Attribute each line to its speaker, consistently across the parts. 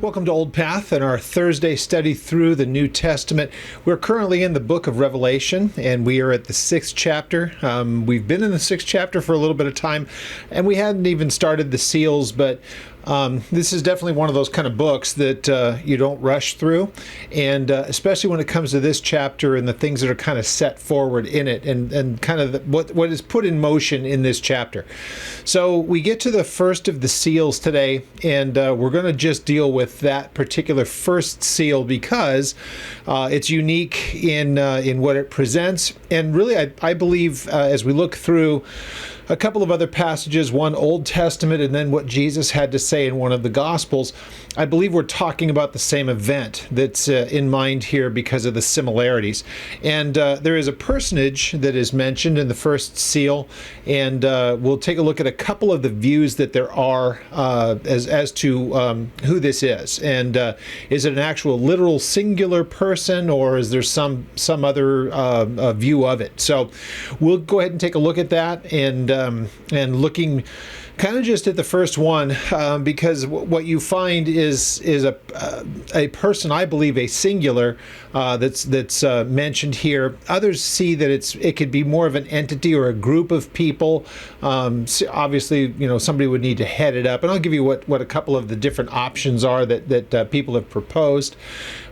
Speaker 1: Welcome to Old Path and our Thursday study through the New Testament. We're currently in the book of Revelation, and we are at the 6th chapter. We've been in the 6th chapter for a little bit of time, and we hadn't even started the seals, but this is definitely one of those kind of books that you don't rush through, and especially when it comes to this chapter and the things that are kind of set forward in it, and kind of what is put in motion in this chapter. So we get to the first of the seals today, and we're going to just deal with that particular first seal because it's unique in what it presents, and really I believe as we look through a couple of other passages, one Old Testament and then what Jesus had to say in one of the Gospels, I believe we're talking about the same event that's in mind here because of the similarities. And there is a personage that is mentioned in the first seal, and we'll take a look at a couple of the views that there are as to who this is. And is it an actual literal singular person, or is there some other view of it? So we'll go ahead and take a look at that, and looking kind of just at the first one, because what you find is a person, I believe, a singular that's mentioned here. Others see that it could be more of an entity or a group of people. Obviously, somebody would need to head it up, and I'll give you what a couple of the different options are that people have proposed.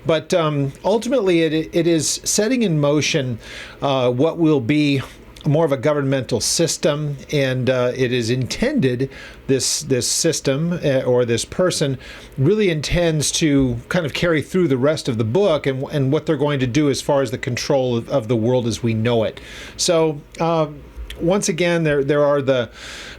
Speaker 1: But ultimately, it is setting in motion what will be more of a governmental system, and it is intended, this system or this person really intends to kind of carry through the rest of the book and what they're going to do as far as the control of the world as we know it. So once again, there are the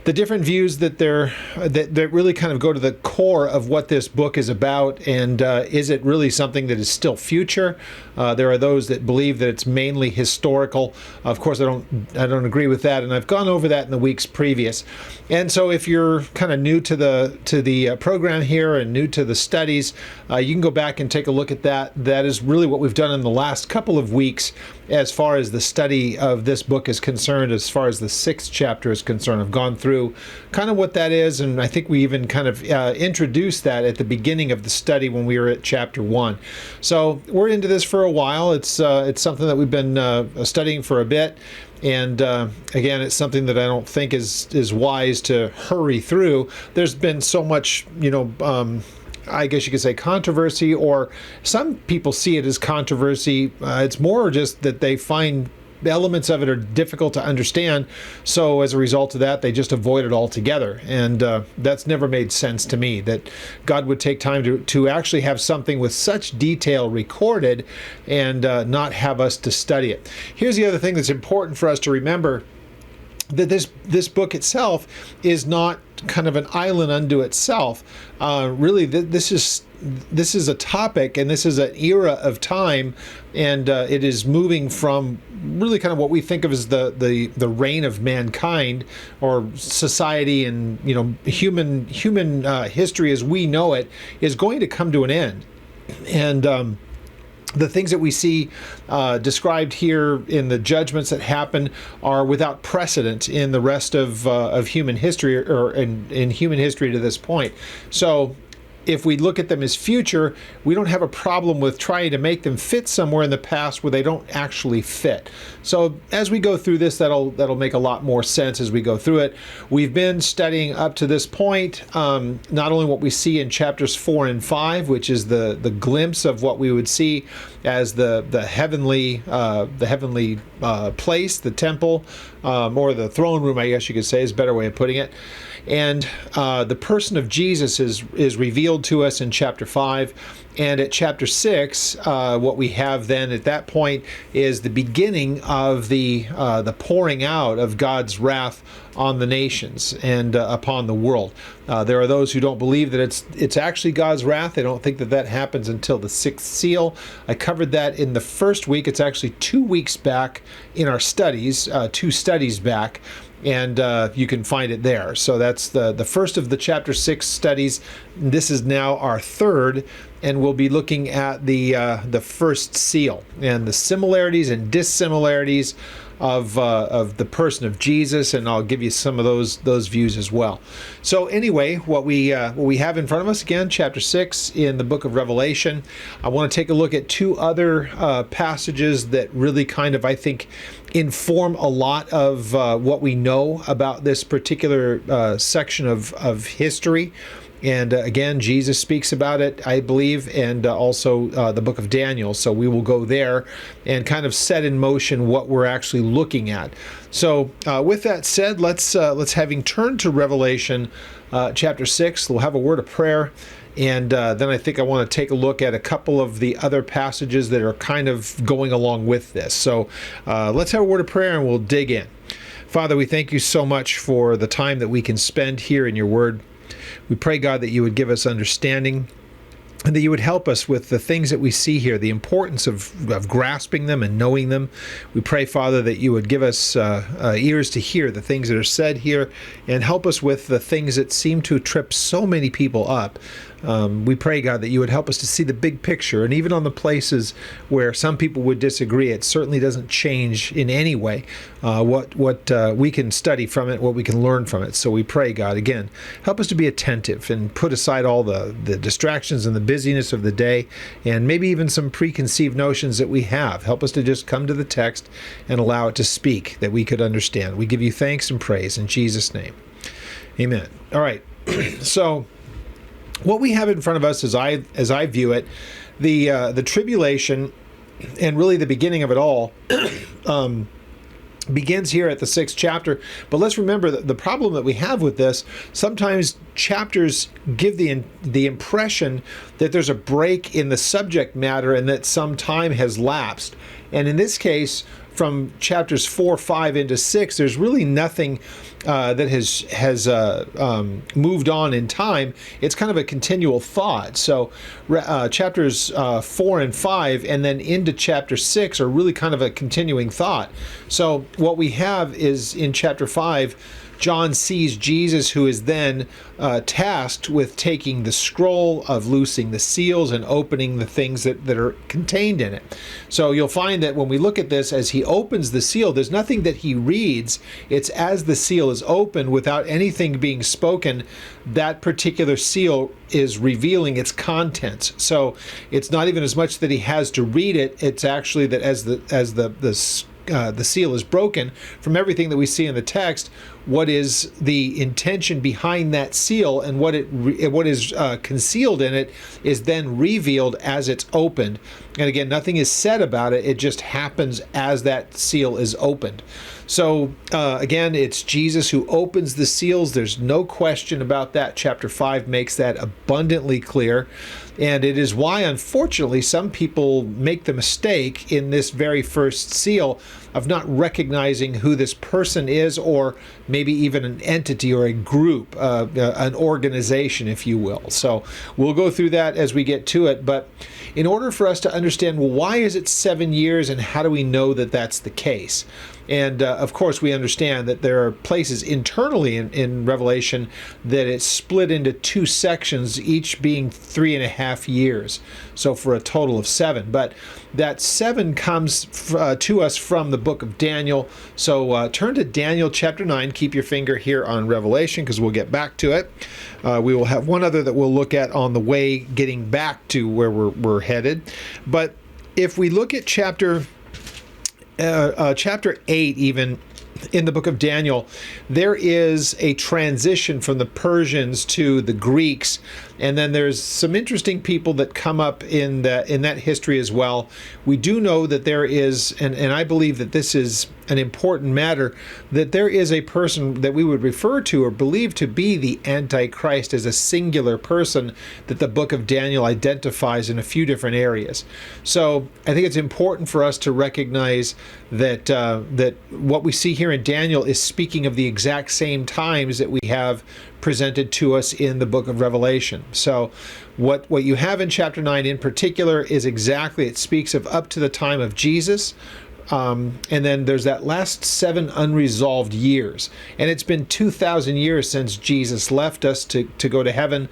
Speaker 1: different views that really kind of go to the core of what this book is about, and is it really something that is still future? There are those that believe that it's mainly historical. Of course, I don't agree with that, and I've gone over that in the weeks previous. And so, if you're kind of new to the program here and new to the studies, you can go back and take a look at that. That is really what we've done in the last couple of weeks as far as the study of this book is concerned, as far as the 6th chapter is concerned. I've gone through kind of what that is, and I think we even kind of introduced that at the beginning of the study when we were at chapter 1. So we're into this for a while. It's something that we've been studying for a bit, and again, it's something that I don't think is wise to hurry through. There's been so much, I guess you could say controversy, or some people see it as controversy. It's more just that they find elements of it are difficult to understand, so as a result of that, they just avoid it altogether. And that's never made sense to me, that God would take time to actually have something with such detail recorded and not have us to study it. Here's the other thing that's important for us to remember, that this book itself is not kind of an island unto itself. Really, this is a topic, and this is an era of time, and it is moving from really kind of what we think of as the reign of mankind, or society, and human history as we know it is going to come to an end. And the things that we see described here in the judgments that happen are without precedent in the rest of human history, or in human history to this point. So if we look at them as future, we don't have a problem with trying to make them fit somewhere in the past where they don't actually fit. So as we go through this, that'll make a lot more sense as we go through it. We've been studying up to this point not only what we see in chapters 4 and 5, which is the glimpse of what we would see as the heavenly place, the temple, or the throne room, I guess you could say, is a better way of putting it. And the person of Jesus is revealed to us in chapter 5. And at chapter 6, what we have then at that point is the beginning of the pouring out of God's wrath on the nations and upon the world. There are those who don't believe that it's actually God's wrath. They don't think that happens until the 6th seal. I covered that in the first week. It's actually 2 weeks back in our studies, 2 studies back. And you can find it there. So that's the first of the chapter 6 studies. This is now our third, and we'll be looking at the first seal and the similarities and dissimilarities of the person of Jesus, and I'll give you some of those views as well. So anyway, what we have in front of us again, chapter 6 in the book of Revelation. I want to take a look at two other passages that really kind of, I think, inform a lot of what we know about this particular section of history. And again, Jesus speaks about it, I believe, and also the book of Daniel. So we will go there and kind of set in motion what we're actually looking at. So with that said, let's having turned to Revelation chapter 6, we'll have a word of prayer. And then I think I want to take a look at a couple of the other passages that are kind of going along with this. So let's have a word of prayer and we'll dig in. Father, we thank you so much for the time that we can spend here in your word. We pray, God, that you would give us understanding and that you would help us with the things that we see here, the importance of grasping them and knowing them. We pray, Father, that you would give us ears to hear the things that are said here and help us with the things that seem to trip so many people up. We pray, God, that you would help us to see the big picture, and even on the places where some people would disagree, it certainly doesn't change in any way what we can study from it, what we can learn from it. So we pray, God, again, help us to be attentive and put aside all the distractions and the busyness of the day, and maybe even some preconceived notions that we have. Help us to just come to the text and allow it to speak, that we could understand. We give you thanks and praise in Jesus' name. Amen. All right. So what we have in front of us, as I view it, the tribulation, and really the beginning of it all, begins here at the 6th chapter. But let's remember that the problem that we have with this, sometimes chapters give the impression that there's a break in the subject matter and that some time has lapsed. And in this case, from chapters 4, 5 into 6, there's really nothing that has moved on in time. It's kind of a continual thought. So chapters 4 and 5 and then into chapter 6 are really kind of a continuing thought. So what we have is in chapter 5, John sees Jesus, who is then tasked with taking the scroll, of loosing the seals and opening the things that are contained in it. So you'll find that when we look at this, as he opens the seal, there's nothing that he reads. It's as the seal is opened, without anything being spoken, that particular seal is revealing its contents. So it's not even as much that he has to read it. It's actually that as the seal is broken, from everything that we see in the text, what is the intention behind that seal and what is concealed in it is then revealed as it's opened. And again, nothing is said about it. It just happens as that seal is opened. So again, it's Jesus who opens the seals. There's no question about that. Chapter 5 makes that abundantly clear. And it is why, unfortunately, some people make the mistake in this very first seal of not recognizing who this person is, or maybe even an entity or a group, an organization, if you will. So we'll go through that as we get to it. But in order for us to understand, well, why is it 7 years and how do we know that that's the case? And of course, we understand that there are places internally in Revelation that it's split into two sections, each being 3.5 years. So for a total of 7. But that 7 comes to us from the book of Daniel. So turn to Daniel chapter 9. Keep your finger here on Revelation because we'll get back to it. We will have one other that we'll look at on the way getting back to where we're headed. But if we look at chapter 8, even in the book of Daniel, there is a transition from the Persians to the Greeks, and then there's some interesting people that come up in that history as well. We do know that there is, and I believe that this is an important matter, that there is a person that we would refer to or believe to be the Antichrist as a singular person that the book of Daniel identifies in a few different areas. So I think it's important for us to recognize that that what we see here in Daniel is speaking of the exact same times that we have presented to us in the book of Revelation. So what you have in chapter 9 in particular is exactly, it speaks of up to the time of Jesus. And then there's that last 7 unresolved years. And it's been 2,000 years since Jesus left us to go to heaven.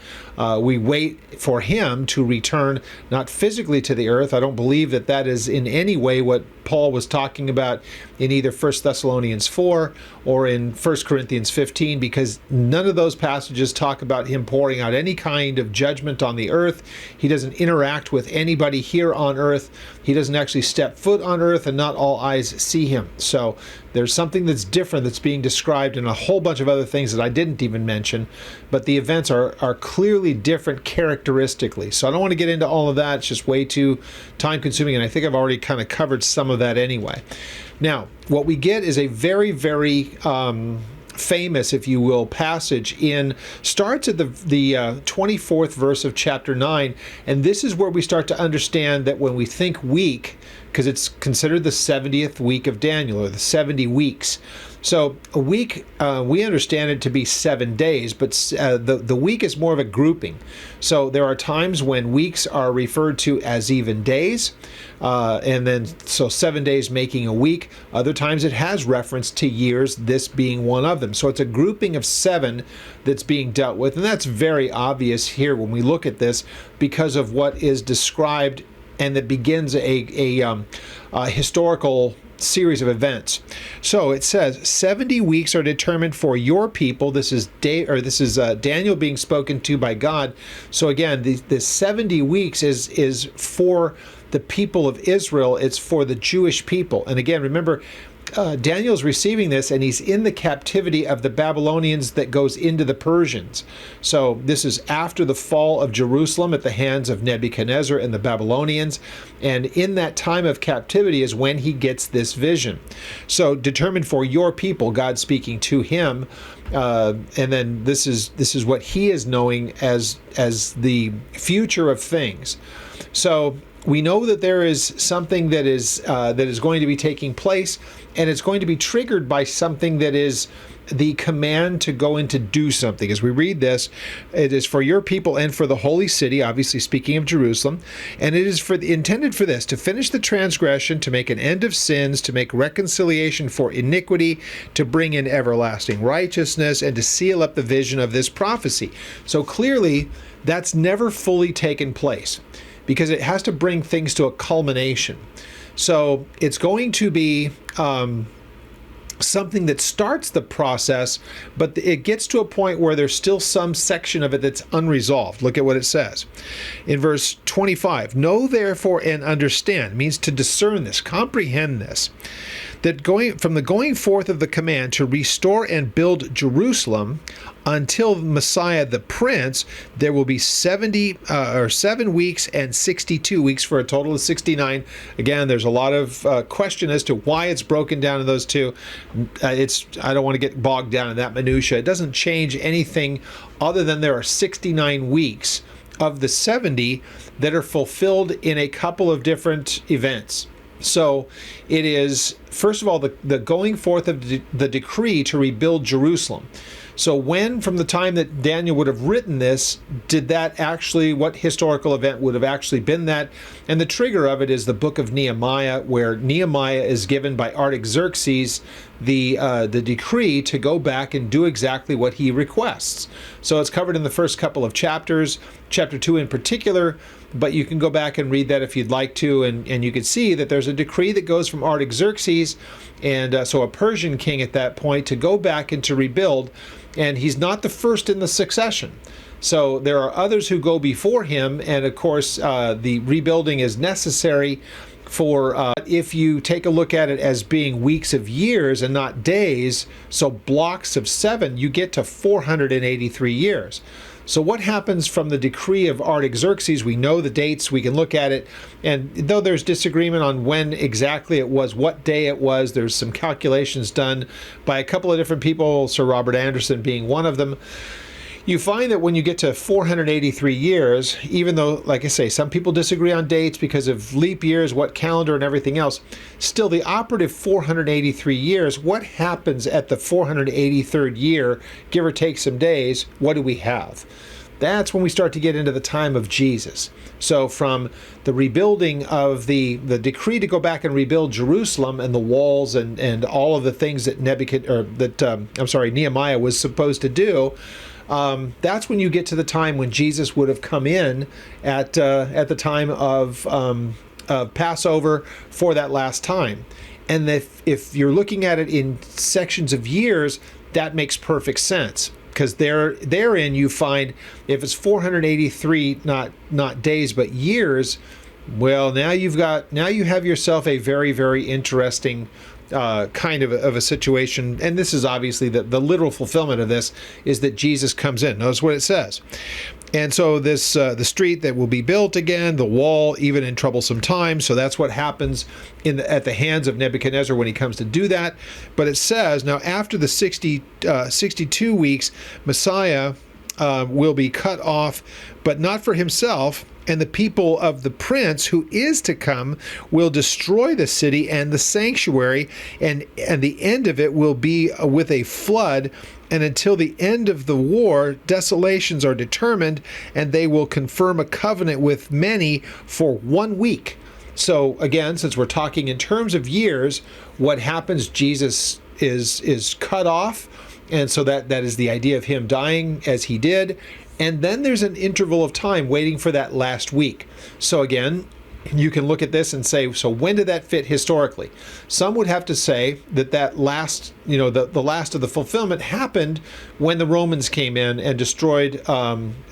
Speaker 1: We wait for him to return, not physically to the earth. I don't believe that is in any way what Paul was talking about in either 1 Thessalonians 4 or in 1 Corinthians 15, because none of those passages talk about him pouring out any kind of judgment on the earth. He doesn't interact with anybody here on earth. He doesn't actually step foot on earth, and not all eyes see him. So there's something that's different that's being described in a whole bunch of other things that I didn't even mention, but the events are clearly different characteristically. So I don't want to get into all of that. It's just way too time consuming, and I think I've already kind of covered some of that anyway. Now, what we get is a very, very famous, if you will, passage starts at the 24th verse of chapter 9, and this is where we start to understand that when we think week, because it's considered the 70th week of Daniel, or the 70 weeks. So a week, we understand it to be 7 days, but the week is more of a grouping. So there are times when weeks are referred to as even days, and then so 7 days making a week. Other times it has reference to years, this being one of them. So it's a grouping of 7 that's being dealt with, and that's very obvious here when we look at this because of what is described, and that begins a historical series of events. So it says 70 weeks are determined for your people. This is Daniel being spoken to by God. So again, the 70 weeks is for the people of Israel. It's for the Jewish people. And again, remember, Daniel's receiving this, and he's in the captivity of the Babylonians that goes into the Persians. So this is after the fall of Jerusalem at the hands of Nebuchadnezzar and the Babylonians. And in that time of captivity is when he gets this vision. So determined for your people, God speaking to him. And then this is what he is knowing as the future of things. So we know that there is something that is going to be taking place, and it's going to be triggered by something that is the command to go and to do something. As we read this, it is for your people and for the holy city, obviously speaking of Jerusalem, and it is intended for this, to finish the transgression, to make an end of sins, to make reconciliation for iniquity, to bring in everlasting righteousness, and to seal up the vision of this prophecy. So clearly, that's never fully taken place, because it has to bring things to a culmination. So it's going to be something that starts the process, but it gets to a point where there's still some section of it that's unresolved. Look at what it says in verse 25. Know therefore and understand, means to discern this, comprehend this, that going forth of the command to restore and build Jerusalem until Messiah the Prince, there will be 7 weeks and 62 weeks for a total of 69. Again, there's a lot of question as to why it's broken down in those two. I don't want to get bogged down in that minutia. It doesn't change anything other than there are 69 weeks of the 70 that are fulfilled in a couple of different events. So it is, first of all, the going forth of the decree to rebuild Jerusalem. So when, from the time that Daniel would have written this, did that actually, what historical event would have actually been that? And the trigger of it is the book of Nehemiah, where Nehemiah is given by Artaxerxes the decree to go back and do exactly what he requests. So it's covered in the first couple of chapters, chapter 2 in particular, but you can go back and read that if you'd like to, and you can see that there's a decree that goes from Artaxerxes, and so a Persian king at that point, to go back and to rebuild, and he's not the first in the succession. So there are others who go before him, and of course the rebuilding is necessary for, if you take a look at it as being weeks of years and not days, so blocks of 7, you get to 483 years. So what happens from the decree of Artaxerxes? We know the dates, we can look at it, and though there's disagreement on when exactly it was, what day it was, there's some calculations done by a couple of different people, Sir Robert Anderson being one of them. You find that when you get to 483 years, even though, like I say, some people disagree on dates because of leap years, what calendar and everything else, still the operative 483 years, what happens at the 483rd year, give or take some days, what do we have? That's when we start to get into the time of Jesus. So from the rebuilding of the decree to go back and rebuild Jerusalem and the walls and all of the things that Nehemiah was supposed to do, that's when you get to the time when Jesus would have come in at the time of Passover for that last time. And if you're looking at it in sections of years, that makes perfect sense. Because therein you find, if it's 483 not days but years, well, now you have yourself a very, very interesting kind of a situation. And this is obviously the literal fulfillment of this is that Jesus comes in. Notice what it says. And so this the street that will be built again, the wall, even in troublesome times. So that's what happens at the hands of Nebuchadnezzar when he comes to do that. But it says, now after the 62 weeks, Messiah will be cut off, but not for himself. And the people of the prince who is to come will destroy the city and the sanctuary, and the end of it will be with a flood. And until the end of the war, desolations are determined, and they will confirm a covenant with many for 1 week. So again, since we're talking in terms of years, what happens? Jesus is cut off, and so that is the idea of him dying as he did. And then there's an interval of time waiting for that last week. So again, you can look at this and say, so when did that fit historically? Some would have to say that last, the last of the fulfillment happened when the Romans came in and destroyed,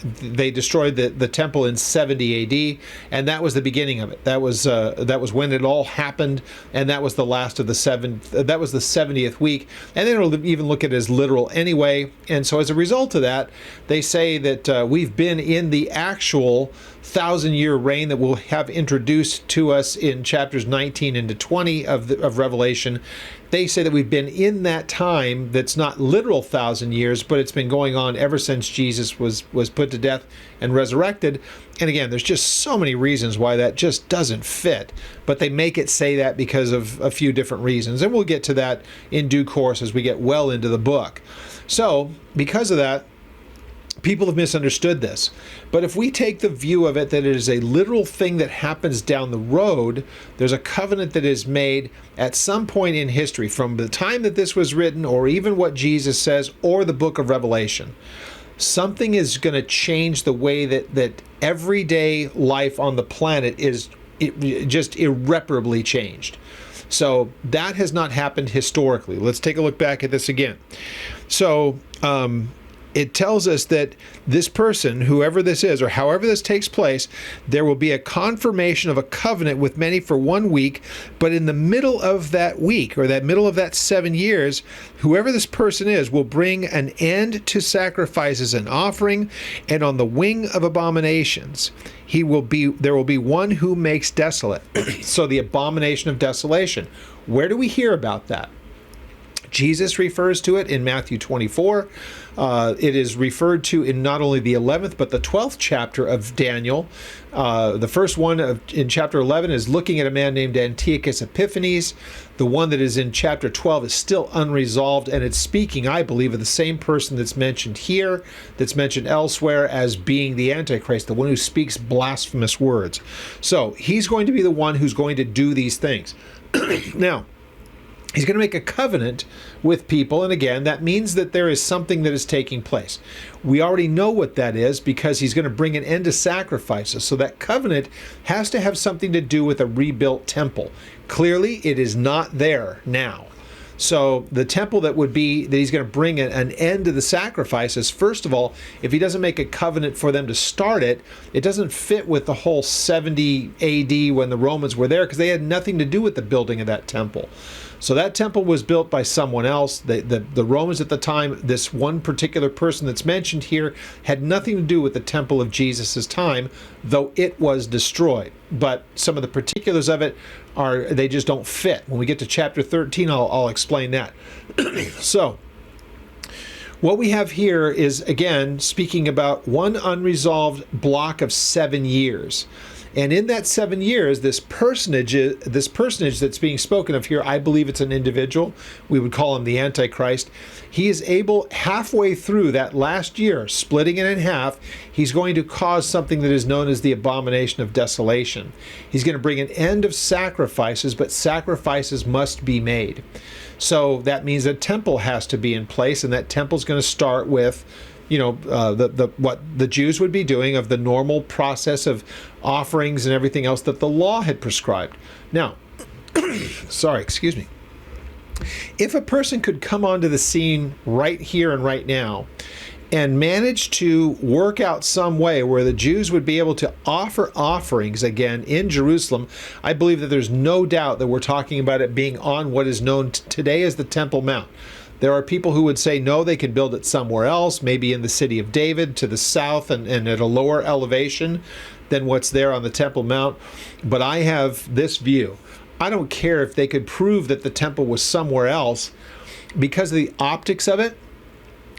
Speaker 1: they destroyed the temple in 70 AD, and that was the beginning of it. That was when it all happened, and that was the last of the that was the 70th week, and they don't even look at it as literal anyway. And so as a result of that, they say that we've been in the actual 1,000-year reign that we'll have introduced to us in chapters 19 into 20 of Revelation. They say that we've been in that time that's not literal 1,000 years, but it's been going on ever since Jesus was put to death and resurrected. And again, there's just so many reasons why that just doesn't fit, but they make it say that because of a few different reasons. And we'll get to that in due course as we get well into the book. So because of that, people have misunderstood this. But if we take the view of it that it is a literal thing that happens down the road, there's a covenant that is made at some point in history, from the time that this was written, or even what Jesus says, or the book of Revelation. Something is going to change the way that everyday life on the planet is just irreparably changed. So that has not happened historically. Let's take a look back at this again. So, it tells us that this person, whoever this is, or however this takes place, there will be a confirmation of a covenant with many for 1 week, but in the middle of that week, or that middle of that 7 years, whoever this person is will bring an end to sacrifices and offering, and on the wing of abominations, there will be one who makes desolate. So the abomination of desolation. Where do we hear about that? Jesus refers to it in Matthew 24. It is referred to in not only the 11th, but the 12th chapter of Daniel. The first one in chapter 11 is looking at a man named Antiochus Epiphanes. The one that is in chapter 12 is still unresolved, and it's speaking, I believe, of the same person that's mentioned here, that's mentioned elsewhere as being the Antichrist, the one who speaks blasphemous words. So he's going to be the one who's going to do these things. Now, he's going to make a covenant with people, and again, that means that there is something that is taking place. We already know what that is because he's going to bring an end to sacrifices. So that covenant has to have something to do with a rebuilt temple. Clearly, it is not there now. So the temple that he's going to bring an end to the sacrifices, first of all, if he doesn't make a covenant for them to start it, it doesn't fit with the whole 70 AD when the Romans were there, because they had nothing to do with the building of that temple. So that temple was built by someone else. The Romans at the time, this one particular person that's mentioned here, had nothing to do with the temple of Jesus' time, though it was destroyed. But some of the particulars of it they just don't fit. When we get to chapter 13, I'll explain that. So, what we have here is, again, speaking about one unresolved block of 7 years. And in that 7 years, this personage that's being spoken of here, I believe it's an individual. We would call him the Antichrist. He is able, halfway through that last year, splitting it in half, he's going to cause something that is known as the abomination of desolation. He's going to bring an end of sacrifices, but sacrifices must be made. So that means a temple has to be in place, and that temple's going to start with what the Jews would be doing of the normal process of offerings and everything else that the law had prescribed. Now, Sorry, excuse me. If a person could come onto the scene right here and right now and manage to work out some way where the Jews would be able to offer offerings again in Jerusalem, I believe that there's no doubt that we're talking about it being on what is known today as the Temple Mount. There are people who would say, no, they can build it somewhere else, maybe in the city of David to the south and at a lower elevation than what's there on the Temple Mount. But I have this view. I don't care if they could prove that the temple was somewhere else because of the optics of it,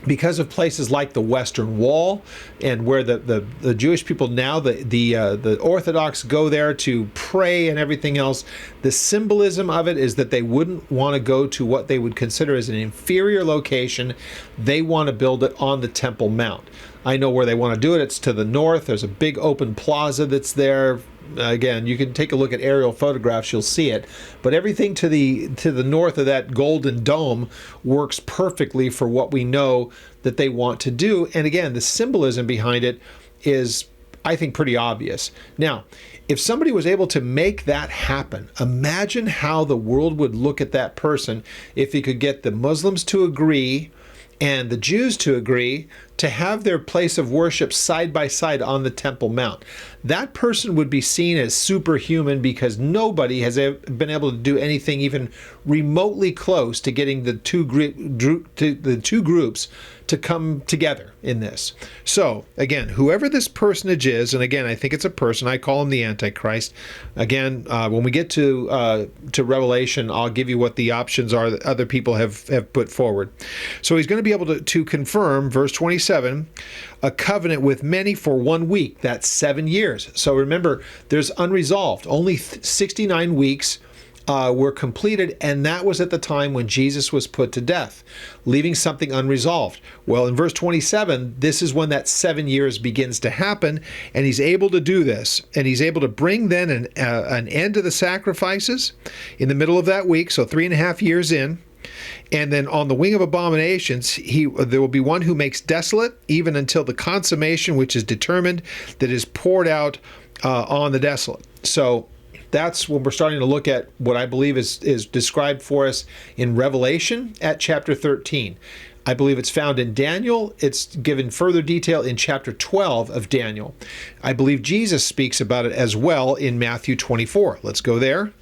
Speaker 1: because of places like the Western Wall and where the Jewish people now, the Orthodox go there to pray and everything else. The symbolism of it is that they wouldn't want to go to what they would consider as an inferior location. They want to build it on the Temple Mount. I know where they want to do it. It's to the north. There's a big open plaza that's there. Again, you can take a look at aerial photographs, you'll see it. But everything to the north of that golden dome works perfectly for what we know that they want to do. And again, the symbolism behind it is, I think, pretty obvious. Now, if somebody was able to make that happen, imagine how the world would look at that person if he could get the Muslims to agree and the Jews to agree to have their place of worship side by side on the Temple Mount. That person would be seen as superhuman because nobody has been able to do anything even remotely close to getting the two groups to come together in this. So again, whoever this personage is, and again, I think it's a person, I call him the Antichrist. Again, when we get to Revelation, I'll give you what the options are that other people have put forward. So he's going to be able to confirm, verse 27, a covenant with many for 1 week. That's 7 years. So remember, there's unresolved. Only 69 weeks were completed, and that was at the time when Jesus was put to death, leaving something unresolved. Well, in verse 27, this is when that 7 years begins to happen, and he's able to do this, and he's able to bring then an end to the sacrifices in the middle of that week, so 3.5 years in. And then on the wing of abominations, there will be one who makes desolate, even until the consummation which is determined, that is poured out on the desolate. So that's when we're starting to look at what I believe is described for us in Revelation at chapter 13. I believe it's found in Daniel. It's given further detail in chapter 12 of Daniel. I believe Jesus speaks about it as well in Matthew 24. Let's go there,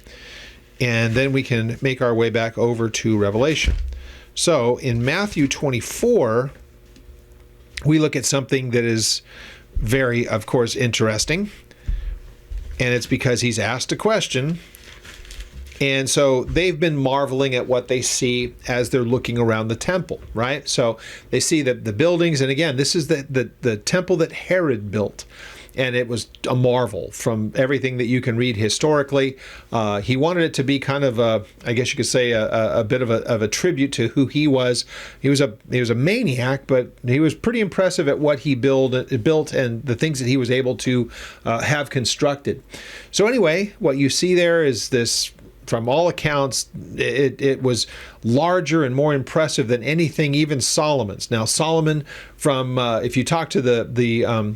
Speaker 1: and then we can make our way back over to Revelation. So in Matthew 24, we look at something that is very, of course, interesting. And it's because he's asked a question. And so they've been marveling at what they see as they're looking around the temple, right? So they see the buildings. And again, this is the temple that Herod built. And it was a marvel from everything that you can read historically. He wanted it to be kind of I guess you could say, a bit of a tribute to who he was. He was a maniac, but he was pretty impressive at what he built and the things that he was able to have constructed. So anyway, what you see there is this. From all accounts, it was larger and more impressive than anything, even Solomon's. Now, Solomon, if you talk to the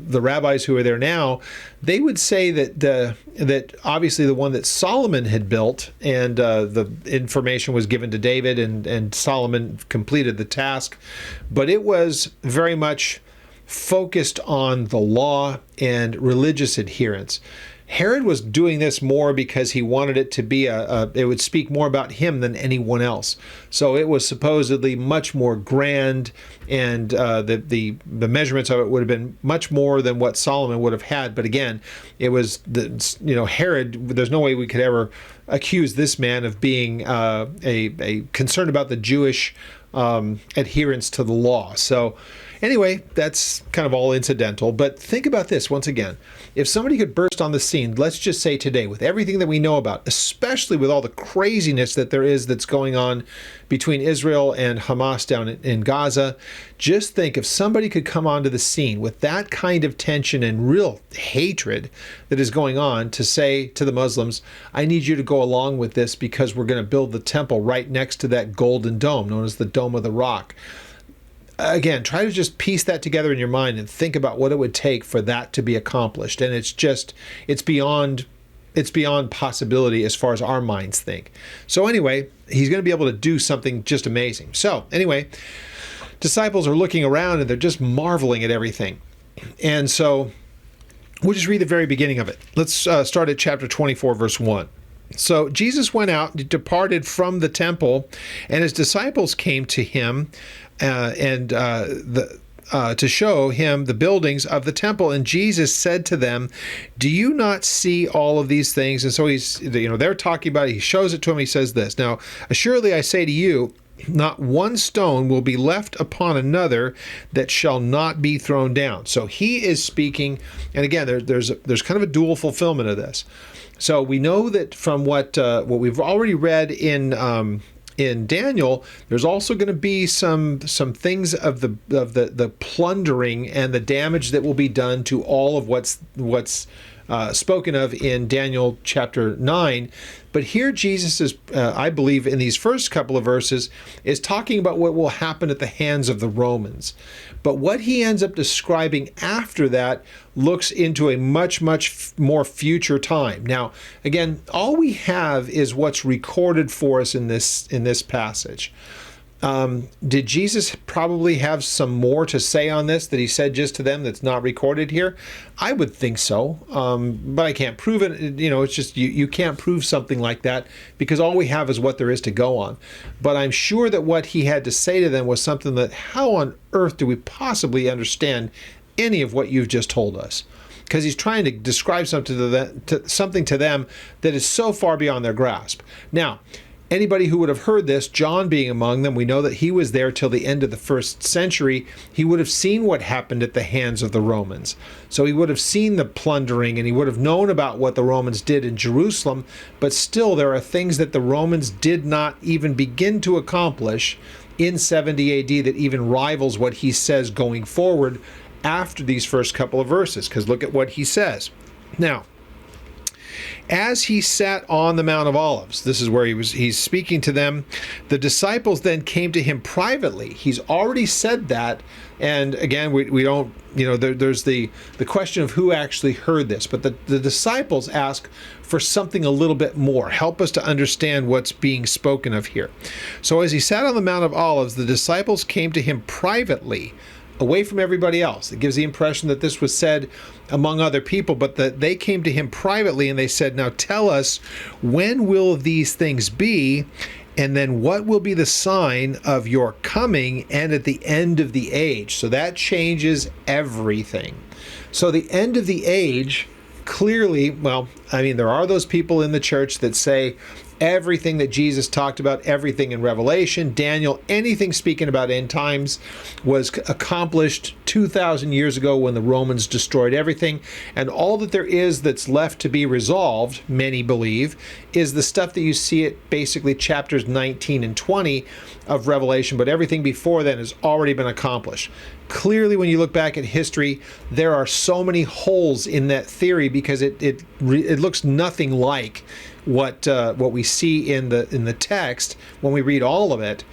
Speaker 1: rabbis who are there now, they would say that obviously the one that Solomon had built, and the information was given to David, and Solomon completed the task, but it was very much focused on the law and religious adherence. Herod was doing this more because he wanted it to be it would speak more about him than anyone else. So it was supposedly much more grand, and the measurements of it would have been much more than what Solomon would have had. But again, it was Herod. There's no way we could ever accuse this man of being a concern about the Jewish adherence to the law. So anyway, that's kind of all incidental. But think about this once again. If somebody could burst on the scene, let's just say today, with everything that we know about, especially with all the craziness that there is that's going on between Israel and Hamas down in Gaza, just think if somebody could come onto the scene with that kind of tension and real hatred that is going on to say to the Muslims, I need you to go along with this because we're going to build the temple right next to that golden dome known as the Dome of the Rock. Again, try to just piece that together in your mind and think about what it would take for that to be accomplished. And it's beyond it's beyond possibility as far as our minds think. So anyway, he's going to be able to do something just amazing. So anyway, disciples are looking around and they're just marveling at everything. And so we'll just read the very beginning of it. Let's start at chapter 24, verse 1. So Jesus went out and departed from the temple, and his disciples came to him to show him the buildings of the temple. And Jesus said to them, "Do you not see all of these things?" And so they're talking about it. He shows it to him. He says this, "Now, assuredly I say to you, not one stone will be left upon another that shall not be thrown down." So he is speaking, and again, there's kind of a dual fulfillment of this. So we know that from what we've already read in Daniel, there's also going to be some things of the plundering and the damage that will be done to all of what's spoken of in Daniel chapter 9. But here Jesus is, I believe, in these first couple of verses, is talking about what will happen at the hands of the Romans. But what he ends up describing after that looks into a much, much more future time. Now, again, all we have is what's recorded for us in this passage. Did Jesus probably have some more to say on this that he said just to them that's not recorded here? I would think so, but I can't prove it. It's just you can't prove something like that because all we have is what there is to go on. But I'm sure that what he had to say to them was something that how on earth do we possibly understand any of what you've just told us? Because he's trying to describe something to them that is so far beyond their grasp. Now, anybody who would have heard this, John being among them, we know that he was there till the end of the first century. He would have seen what happened at the hands of the Romans. So he would have seen the plundering and he would have known about what the Romans did in Jerusalem. But still, there are things that the Romans did not even begin to accomplish in 70 AD that even rivals what he says going forward after these first couple of verses. Because look at what he says. Now, as he sat on the Mount of Olives, this is where he's speaking to them. The disciples then came to him privately. He's already said that. And again, we don't, there's the question of who actually heard this. But the disciples ask for something a little bit more. Help us to understand what's being spoken of here. So as he sat on the Mount of Olives, the disciples came to him privately, away from everybody else. It gives the impression that this was said among other people, but that they came to him privately and they said, "Now tell us, when will these things be? And then what will be the sign of your coming and at the end of the age?" So that changes everything. So the end of the age, clearly, there are those people in the church that say everything that Jesus talked about, everything in Revelation, Daniel, anything speaking about end times was accomplished 2,000 years ago when the Romans destroyed everything. And all that there is that's left to be resolved, many believe, is the stuff that you see at basically chapters 19 and 20 of Revelation. But everything before then has already been accomplished. Clearly, when you look back at history, there are so many holes in that theory because it looks nothing like what we see in the text when we read all of it.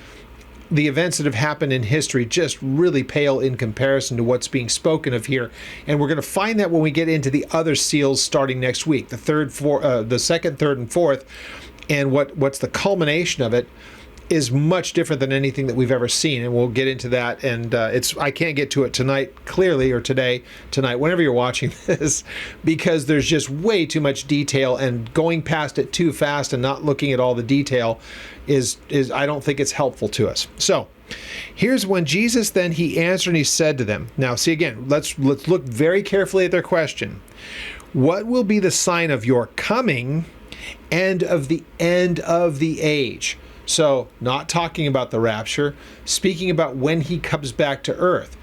Speaker 1: The events that have happened in history just really pale in comparison to what's being spoken of here, and we're going to find that when we get into the other seals starting next week, the second, third, and fourth, and what's the culmination of it is much different than anything that we've ever seen, and we'll get into that. And I can't get to it tonight, clearly, or tonight, whenever you're watching this, because there's just way too much detail, and going past it too fast and not looking at all the detail is I don't think it's helpful to us. So here's when Jesus then he answered and he said to them. Now, see again, let's look very carefully at their question. What will be the sign of your coming and of the end of the age? So, not talking about the rapture, speaking about when he comes back to earth.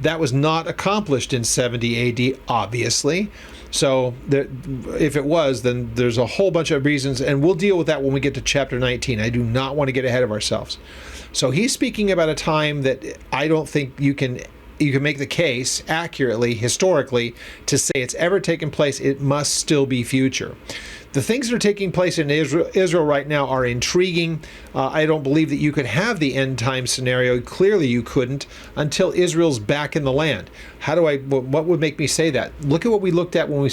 Speaker 1: That was not accomplished in 70 AD, obviously. So, if it was, then there's a whole bunch of reasons, and we'll deal with that when we get to chapter 19. I do not want to get ahead of ourselves. So, he's speaking about a time that I don't think you can make the case accurately, historically, to say it's ever taken place. It must still be future. The things that are taking place in Israel right now are intriguing. I don't believe that you could have the end time scenario. Clearly you couldn't until Israel's back in the land. What would make me say that? Look at what we looked at when we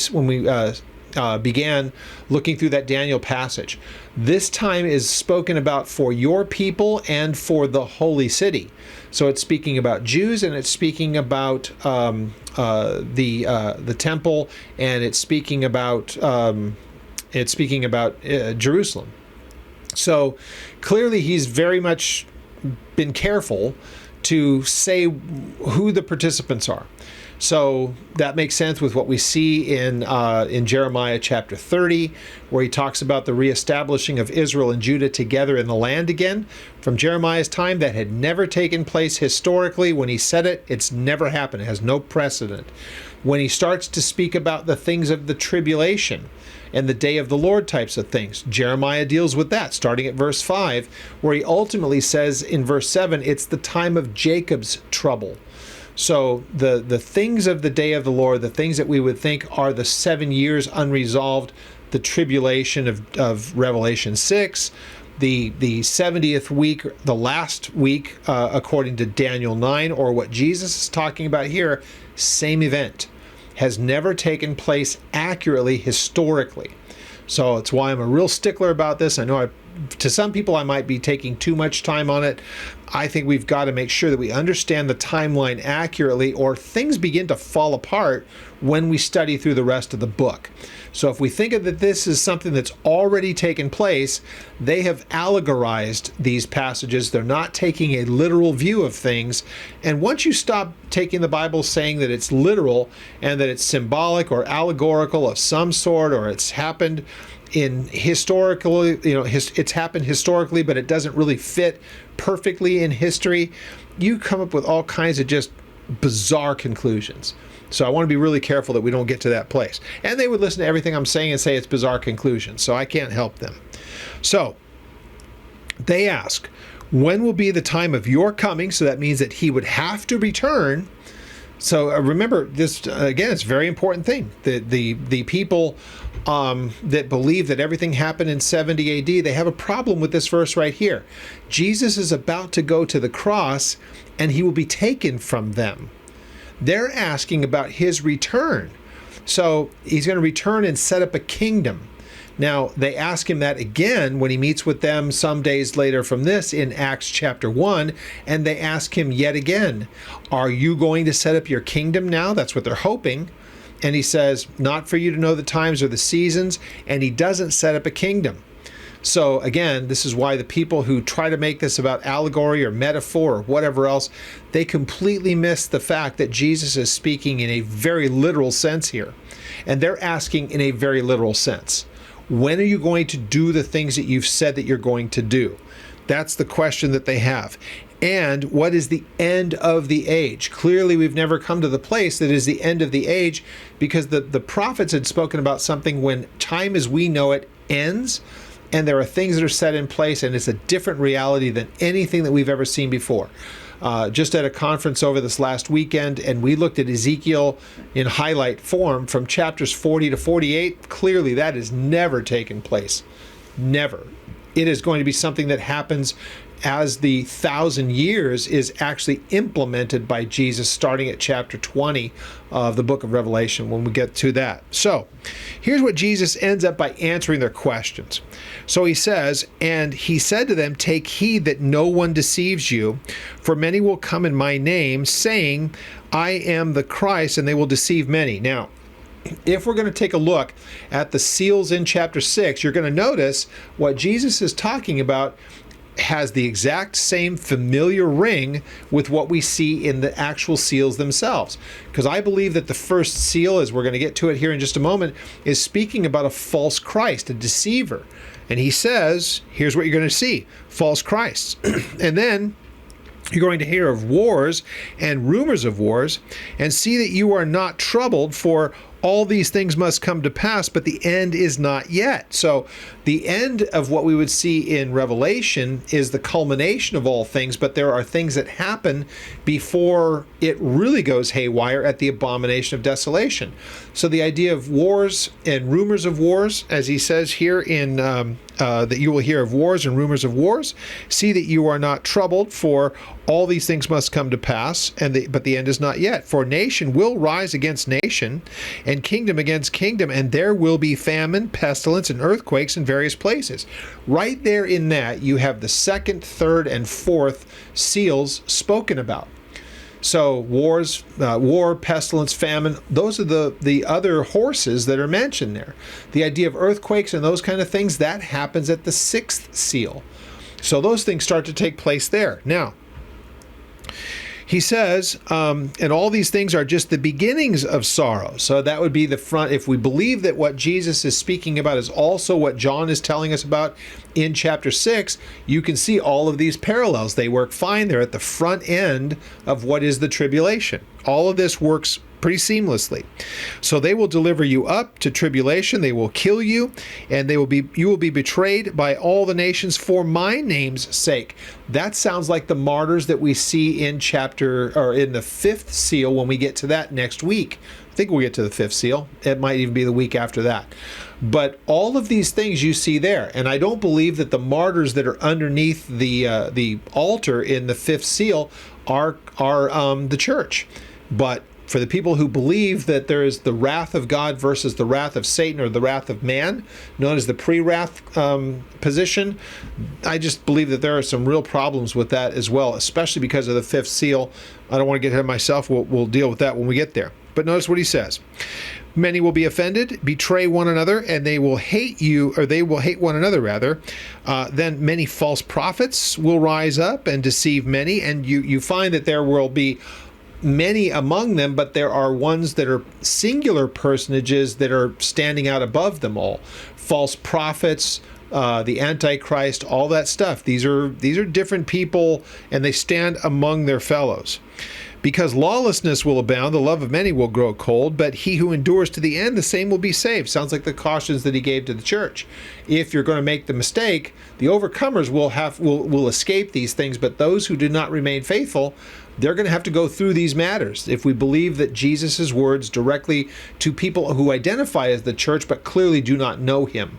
Speaker 1: began looking through that Daniel passage. This time is spoken about for your people and for the holy city. So it's speaking about Jews, and it's speaking about the temple, and it's speaking about Jerusalem. So clearly he's very much been careful to say who the participants are. So that makes sense with what we see in Jeremiah chapter 30, where he talks about the reestablishing of Israel and Judah together in the land again. From Jeremiah's time, that had never taken place historically. When he said it, it's never happened. It has no precedent. When he starts to speak about the things of the tribulation and the day of the Lord types of things, Jeremiah deals with that, starting at verse 5, where he ultimately says in verse 7, it's the time of Jacob's trouble. So the things of the day of the Lord, the things that we would think are the 7 years unresolved, the tribulation of Revelation 6, the 70th week, the last week, according to Daniel 9, or what Jesus is talking about here, same event, has never taken place accurately historically. So it's why I'm a real stickler about this. I know to some people I might be taking too much time on it. I think we've got to make sure that we understand the timeline accurately, or things begin to fall apart when we study through the rest of the book. So if we think of that this is something that's already taken place, they have allegorized these passages. They're not taking a literal view of things. And once you stop taking the Bible saying that it's literal and that it's symbolic or allegorical of some sort, or it's happened in historically, it's happened historically, but it doesn't really fit perfectly in history, you come up with all kinds of just bizarre conclusions. So I want to be really careful that we don't get to that place. And they would listen to everything I'm saying and say it's bizarre conclusions, so I can't help them. So they ask, when will be the time of your coming? So that means that he would have to return. So remember this, again, it's a very important thing. The people that believe that everything happened in 70 AD, they have a problem with this verse right here. Jesus is about to go to the cross, and he will be taken from them. They're asking about his return. So he's going to return and set up a kingdom. Now, they ask him that again when he meets with them some days later from this in Acts chapter 1, and they ask him yet again, are you going to set up your kingdom now? That's what they're hoping. And he says, not for you to know the times or the seasons, and he doesn't set up a kingdom. So again, this is why the people who try to make this about allegory or metaphor or whatever else, they completely miss the fact that Jesus is speaking in a very literal sense here. And they're asking in a very literal sense. When are you going to do the things that you've said that you're going to do? That's the question that they have. And what is the end of the age? Clearly, we've never come to the place that is the end of the age, because the prophets had spoken about something when time as we know it ends, and there are things that are set in place, and it's a different reality than anything that we've ever seen before. Just at a conference over this last weekend, and we looked at Ezekiel in highlight form from chapters 40 to 48. Clearly, that has never taken place. Never. It is going to be something that happens as the 1,000 years is actually implemented by Jesus, starting at chapter 20 of the book of Revelation when we get to that. So here's what Jesus ends up by answering their questions. So he says, and he said to them, take heed that no one deceives you, for many will come in my name, saying, I am the Christ, and they will deceive many. Now, if we're going to take a look at the seals in chapter 6, you're going to notice what Jesus is talking about has the exact same familiar ring with what we see in the actual seals themselves. Because I believe that the first seal, as we're going to get to it here in just a moment, is speaking about a false Christ, a deceiver. And he says, here's what you're going to see, false Christs. And then you're going to hear of wars and rumors of wars, and see that you are not troubled, for all these things must come to pass, but the end is not yet. So the end of what we would see in Revelation is the culmination of all things, but there are things that happen before it really goes haywire at the abomination of desolation. So the idea of wars and rumors of wars, as he says here in that you will hear of wars and rumors of wars. See that you are not troubled, for all these things must come to pass, but the end is not yet. For nation will rise against nation, and kingdom against kingdom, and there will be famine, pestilence, and earthquakes in various places. Right there in that, you have the second, third, and fourth seals spoken about. So war, pestilence, famine, those are the other horses that are mentioned there. The idea of earthquakes and those kind of things, that happens at the sixth seal. So those things start to take place there. Now, he says, and all these things are just the beginnings of sorrow. So that would be the front. If we believe that what Jesus is speaking about is also what John is telling us about in chapter 6, you can see all of these parallels. They work fine. They're at the front end of what is the tribulation. All of this works pretty seamlessly. So they will deliver you up to tribulation, they will kill you, and you will be betrayed by all the nations for my name's sake. That sounds like the martyrs that we see in the fifth seal when we get to that next week. I think we'll get to the fifth seal. It might even be the week after that. But all of these things you see there, and I don't believe that the martyrs that are underneath the altar in the fifth seal are the church. But for the people who believe that there is the wrath of God versus the wrath of Satan, or the wrath of man, known as the pre-wrath position, I just believe that there are some real problems with that as well, especially because of the fifth seal. I don't want to get ahead of myself. We'll deal with that when we get there. But notice what he says. Many will be offended, betray one another, and they will hate you, or they will hate one another rather. Then many false prophets will rise up and deceive many, and you find that there will be many among them, but there are ones that are singular personages that are standing out above them all. False prophets, the Antichrist, all that stuff. These are different people, and they stand among their fellows. Because lawlessness will abound, the love of many will grow cold, but he who endures to the end, the same will be saved. Sounds like the cautions that he gave to the church. If you're going to make the mistake, the overcomers will escape these things, but those who do not remain faithful, they're going to have to go through these matters. If we believe that Jesus' words directly to people who identify as the church but clearly do not know him.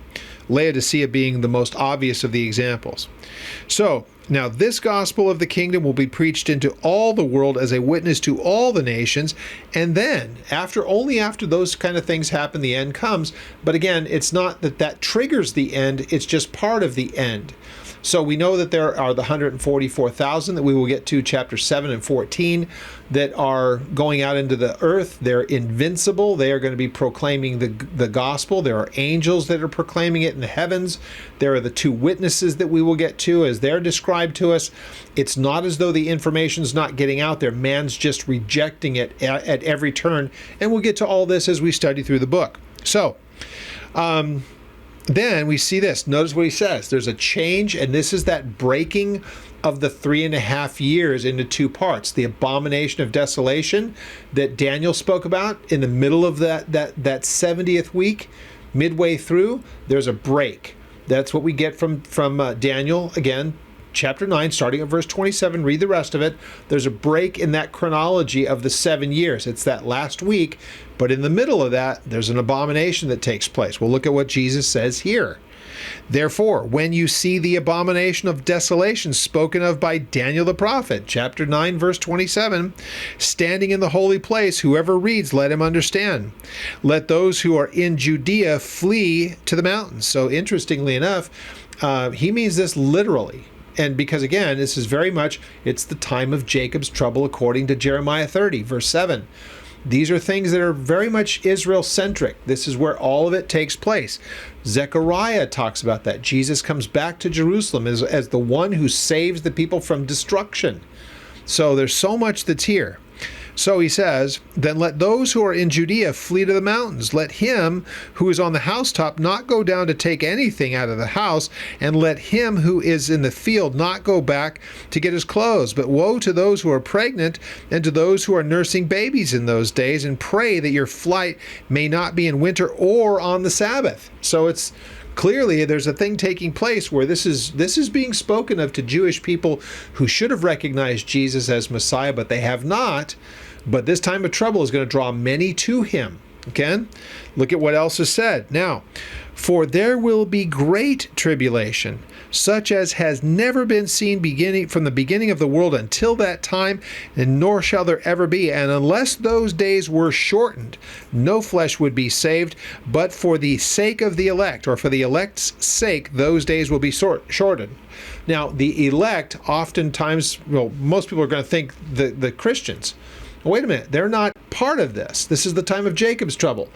Speaker 1: Laodicea being the most obvious of the examples. So, now this gospel of the kingdom will be preached into all the world as a witness to all the nations, and then, only after those kind of things happen, the end comes. But again, it's not that triggers the end, it's just part of the end. So we know that there are the 144,000 that we will get to chapter 7 and 14 that are going out into the earth. They're invincible. They are going to be proclaiming the gospel. There are angels that are proclaiming it in the heavens. There are the two witnesses that we will get to as they're described to us. It's not as though the information's not getting out there. Man's just rejecting it at every turn. And we'll get to all this as we study through the book. So, then we see this. Notice what he says. There's a change, and this is that breaking of the 3.5 years into two parts. The abomination of desolation that Daniel spoke about in the middle of that 70th week, midway through, there's a break. That's what we get from Daniel, again, chapter 9, starting at verse 27. Read the rest of it. There's a break in that chronology of the 7 years. It's that last week, but in the middle of that, there's an abomination that takes place. We'll look at what Jesus says here. Therefore, when you see the abomination of desolation spoken of by Daniel the prophet, chapter 9, verse 27, standing in the holy place, whoever reads, let him understand. Let those who are in Judea flee to the mountains. So interestingly enough, he means this literally. And because, again, this is very much, it's the time of Jacob's trouble according to Jeremiah 30, verse 7. These are things that are very much Israel-centric. This is where all of it takes place. Zechariah talks about that. Jesus comes back to Jerusalem as the one who saves the people from destruction. So there's so much that's here. So he says, then let those who are in Judea flee to the mountains. Let him who is on the housetop not go down to take anything out of the house, and let him who is in the field not go back to get his clothes. But woe to those who are pregnant and to those who are nursing babies in those days, and pray that your flight may not be in winter or on the Sabbath. So it's clearly there's a thing taking place where this is being spoken of to Jewish people who should have recognized Jesus as Messiah, but they have not. But this time of trouble is going to draw many to him. Again, look at what else is said. Now, for there will be great tribulation, such as has never been seen from the beginning of the world until that time, and nor shall there ever be. And unless those days were shortened, no flesh would be saved. But for the sake of the elect, or for the elect's sake, those days will be shortened. Now, the elect, oftentimes, most people are going to think the Christians. Wait a minute, they're not part of this. This is the time of Jacob's trouble.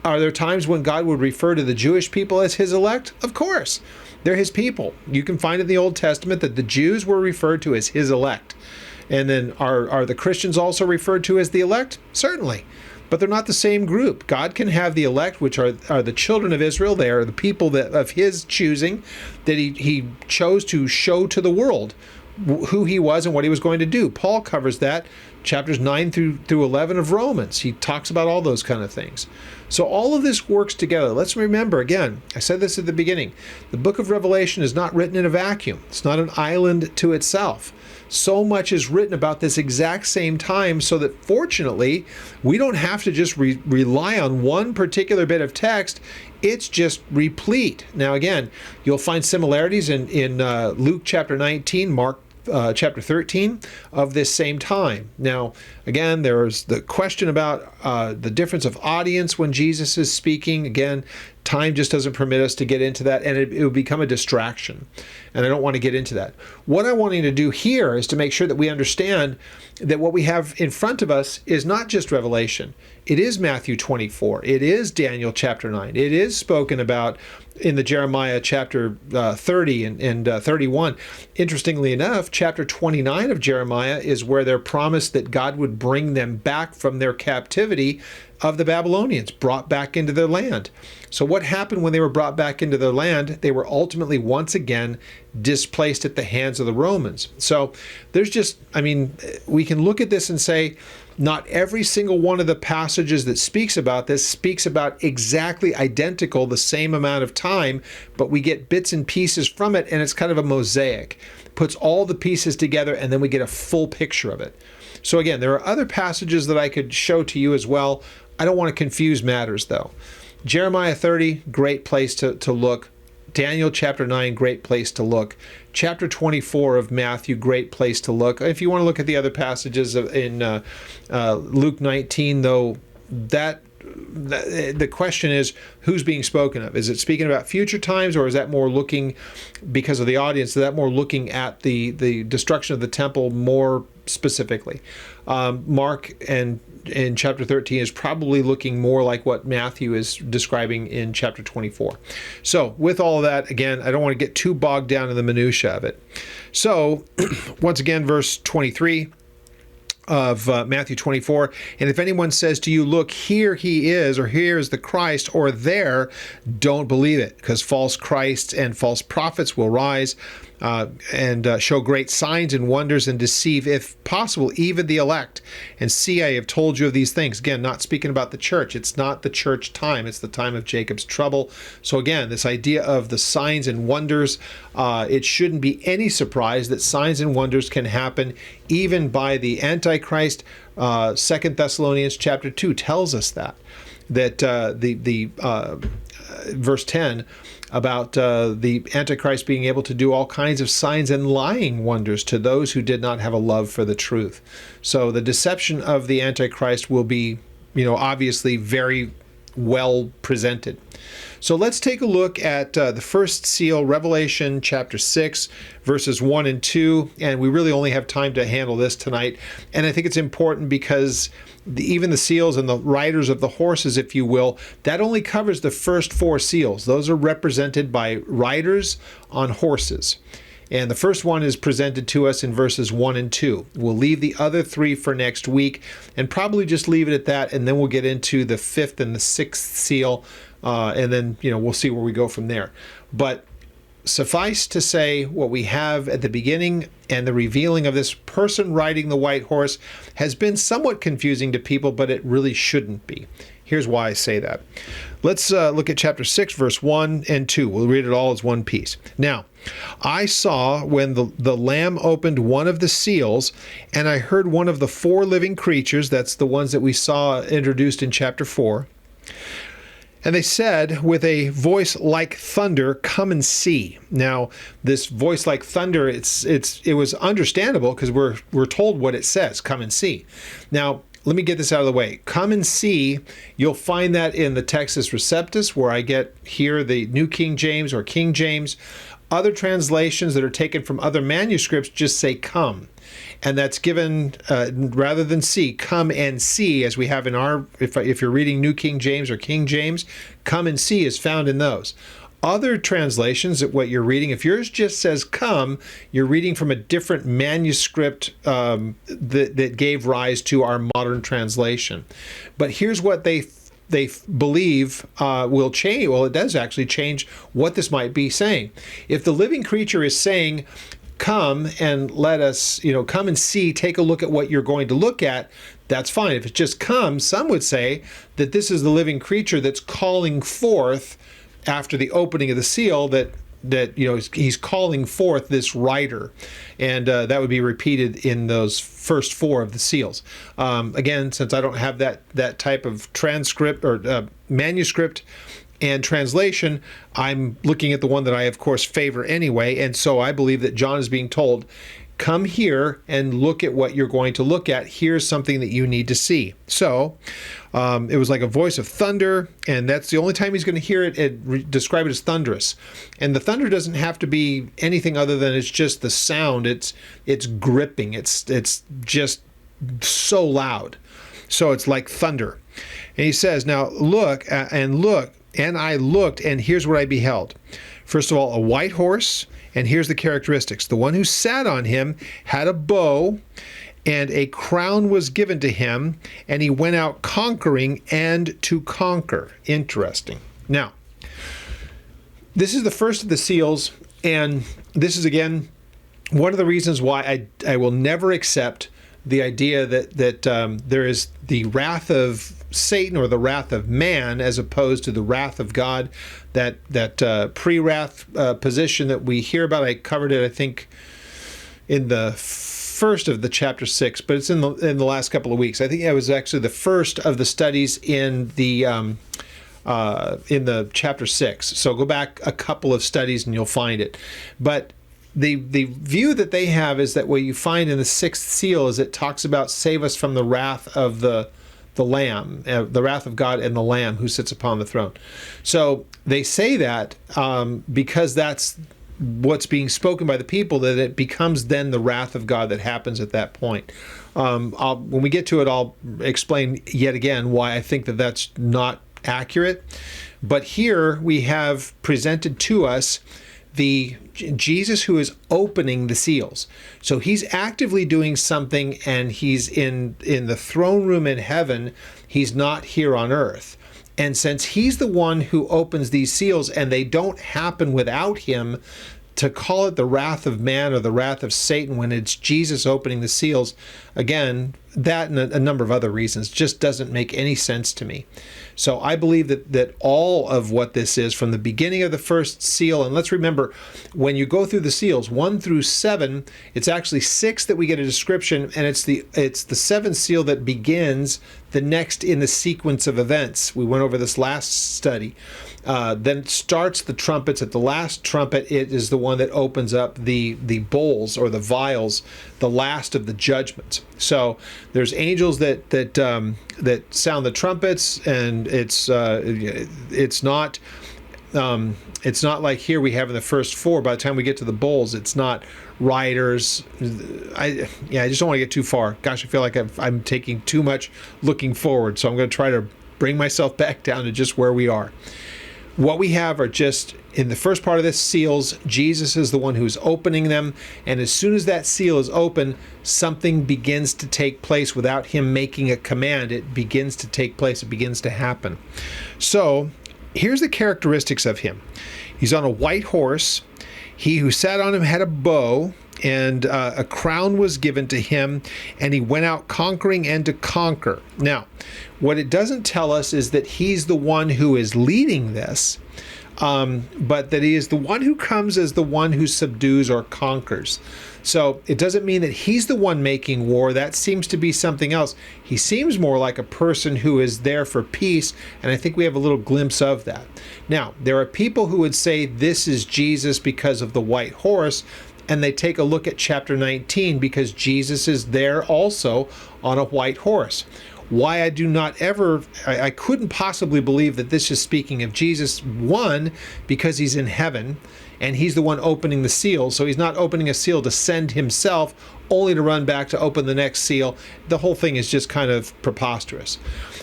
Speaker 1: Are there times when God would refer to the Jewish people as his elect? Of course. They're his people. You can find in the Old Testament that the Jews were referred to as his elect. And then are the Christians also referred to as the elect? Certainly. But they're not the same group. God can have the elect, which are the children of Israel. They are the people of his choosing, that he chose to show to the world who he was and what he was going to do. Paul covers that, chapters 9 through 11 of Romans. He talks about all those kind of things. So all of this works together. Let's remember, again, I said this at the beginning, the book of Revelation is not written in a vacuum. It's not an island to itself. So much is written about this exact same time, so that fortunately, we don't have to just rely on one particular bit of text. It's just replete. Now again, you'll find similarities in Luke chapter 19, Mark chapter 13 of this same time. Now, again, there's the question about the difference of audience when Jesus is speaking. Again, time just doesn't permit us to get into that, and it would become a distraction. And I don't want to get into that. What I'm wanting to do here is to make sure that we understand that what we have in front of us is not just Revelation. It is Matthew 24. It is Daniel chapter 9. It is spoken about in the Jeremiah chapter 30 and 31. Interestingly enough, chapter 29 of Jeremiah is where they're promised that God would bring them back from their captivity of the Babylonians, brought back into their land. So what happened when they were brought back into their land? They were ultimately once again displaced at the hands of the Romans. So there's just, we can look at this and say, not every single one of the passages that speaks about this speaks about exactly identical, the same amount of time, but we get bits and pieces from it, and it's kind of a mosaic. Puts all the pieces together, and then we get a full picture of it. So again, there are other passages that I could show to you as well. I don't want to confuse matters, though. Jeremiah 30, great place to look. Daniel chapter 9, great place to look. Chapter 24 of Matthew, great place to look. If you want to look at the other passages in Luke 19, though, the question is, who's being spoken of? Is it speaking about future times, or is that more looking, because of the audience, is that more looking at the destruction of the temple more specifically? Mark in chapter 13 is probably looking more like what Matthew is describing in chapter 24. So with all of that, again, I don't want to get too bogged down in the minutia of it. So once again, verse 23 of Matthew 24, and if anyone says to you, look, here he is, or here is the Christ, or there, don't believe it, because false Christs and false prophets will rise and show great signs and wonders and deceive, if possible, even the elect. And see, I have told you of these things. Again, not speaking about the church. It's not the church time. It's the time of Jacob's trouble. So again, this idea of the signs and wonders, it shouldn't be any surprise that signs and wonders can happen even by the Antichrist. 2 Thessalonians chapter 2 tells us that verse 10 about the Antichrist being able to do all kinds of signs and lying wonders to those who did not have a love for the truth. So the deception of the Antichrist will be, obviously very well presented. So let's take a look at the first seal, Revelation chapter 6, verses 1 and 2. And we really only have time to handle this tonight. And I think it's important because even the seals and the riders of the horses, if you will, that only covers the first 4 seals. Those are represented by riders on horses. And the first one is presented to us in verses 1 and 2. We'll leave the other 3 for next week and probably just leave it at that. And then we'll get into the 5th and the 6th seal. And then, we'll see where we go from there. But suffice to say, what we have at the beginning and the revealing of this person riding the white horse has been somewhat confusing to people, but it really shouldn't be. Here's why I say that. Let's look at chapter 6, verse 1 and 2. We'll read it all as one piece. Now, I saw when the Lamb opened one of the seals, and I heard one of the 4 living creatures, that's the ones that we saw introduced in chapter 4, And they said, with a voice like thunder, come and see. Now, this voice like thunder, it was understandable because we're told what it says, come and see. Now, let me get this out of the way. Come and see, you'll find that in the Textus Receptus, where I get here the New King James or King James. Other translations that are taken from other manuscripts just say come. And that's given, rather than see, come and see, as we have in our, if you're reading New King James or King James, come and see is found in those. Other translations, what you're reading, if yours just says come, you're reading from a different manuscript that gave rise to our modern translation. But here's what they believe will change. Well, it does actually change what this might be saying. If the living creature is saying, come and let us, come and see, take a look at what you're going to look at, that's fine. If it's just come, some would say that this is the living creature that's calling forth after the opening of the seal, that he's calling forth this writer, and that would be repeated in those first four of the seals. Again, since I don't have that type of transcript or manuscript and translation, I'm looking at the one that I, of course, favor anyway. And so I believe that John is being told, come here and look at what you're going to look at. Here's something that you need to see. So it was like a voice of thunder, and that's the only time he's going to hear it, describe it as thunderous. And the thunder doesn't have to be anything other than it's just the sound. It's gripping. It's just so loud. So it's like thunder. And he says, now look, and I looked, and here's what I beheld. First of all, a white horse, and here's the characteristics. The one who sat on him had a bow, and a crown was given to him, and he went out conquering and to conquer. Interesting. Now, this is the first of the seals, and this is, again, one of the reasons why I will never accept the idea that there is the wrath of Satan or the wrath of man as opposed to the wrath of God, that pre-wrath position that we hear about. I covered it, I think, in the first of the chapter 6, but it's in the last couple of weeks. I think it was actually the first of the studies in the chapter 6. So go back a couple of studies and you'll find it. But the view that they have is that what you find in the sixth seal is it talks about save us from the wrath of the Lamb, the wrath of God and the Lamb who sits upon the throne. So they say that because that's what's being spoken by the people, that it becomes then the wrath of God that happens at that point. When we get to it, I'll explain yet again why I think that that's not accurate. But here we have presented to us the Jesus who is opening the seals. So he's actively doing something, and he's in the throne room in heaven. He's not here on earth. And since he's the one who opens these seals, and they don't happen without him, to call it the wrath of man or the wrath of Satan when it's Jesus opening the seals, again, that and a number of other reasons just doesn't make any sense to me. So I believe that all of what this is from the beginning of the first seal, and let's remember, when you go through the seals 1 through 7, it's actually 6 that we get a description, and it's the seventh seal that begins the next in the sequence of events. We went over this last study. Then it starts the trumpets. At the last trumpet, it is the one that opens up the bowls or the vials, the last of the judgments. So there's angels that sound the trumpets, and it's not like here we have in the first 4. By the time we get to the bowls, it's not riders. I just don't want to get too far. Gosh, I feel like I'm taking too much looking forward, so I'm going to try to bring myself back down to just where we are. What we have are just, in the first part of this, seals. Jesus is the one who's opening them, and as soon as that seal is open, something begins to take place without him making a command. It begins to take place. It begins to happen. So here's the characteristics of him. He's on a white horse. He who sat on him had a bow, and a crown was given to him, and he went out conquering and to conquer. Now, what it doesn't tell us is that he's the one who is leading this, but that he is the one who comes as the one who subdues or conquers. So it doesn't mean that he's the one making war. That seems to be something else. He seems more like a person who is there for peace, and I think we have a little glimpse of that. Now, there are people who would say this is Jesus because of the white horse, and they take a look at chapter 19 because Jesus is there also on a white horse. Why I do not ever, I couldn't possibly believe that this is speaking of Jesus. One, because he's in heaven and he's the one opening the seal. So he's not opening a seal to send himself, only to run back to open the next seal. The whole thing is just kind of preposterous.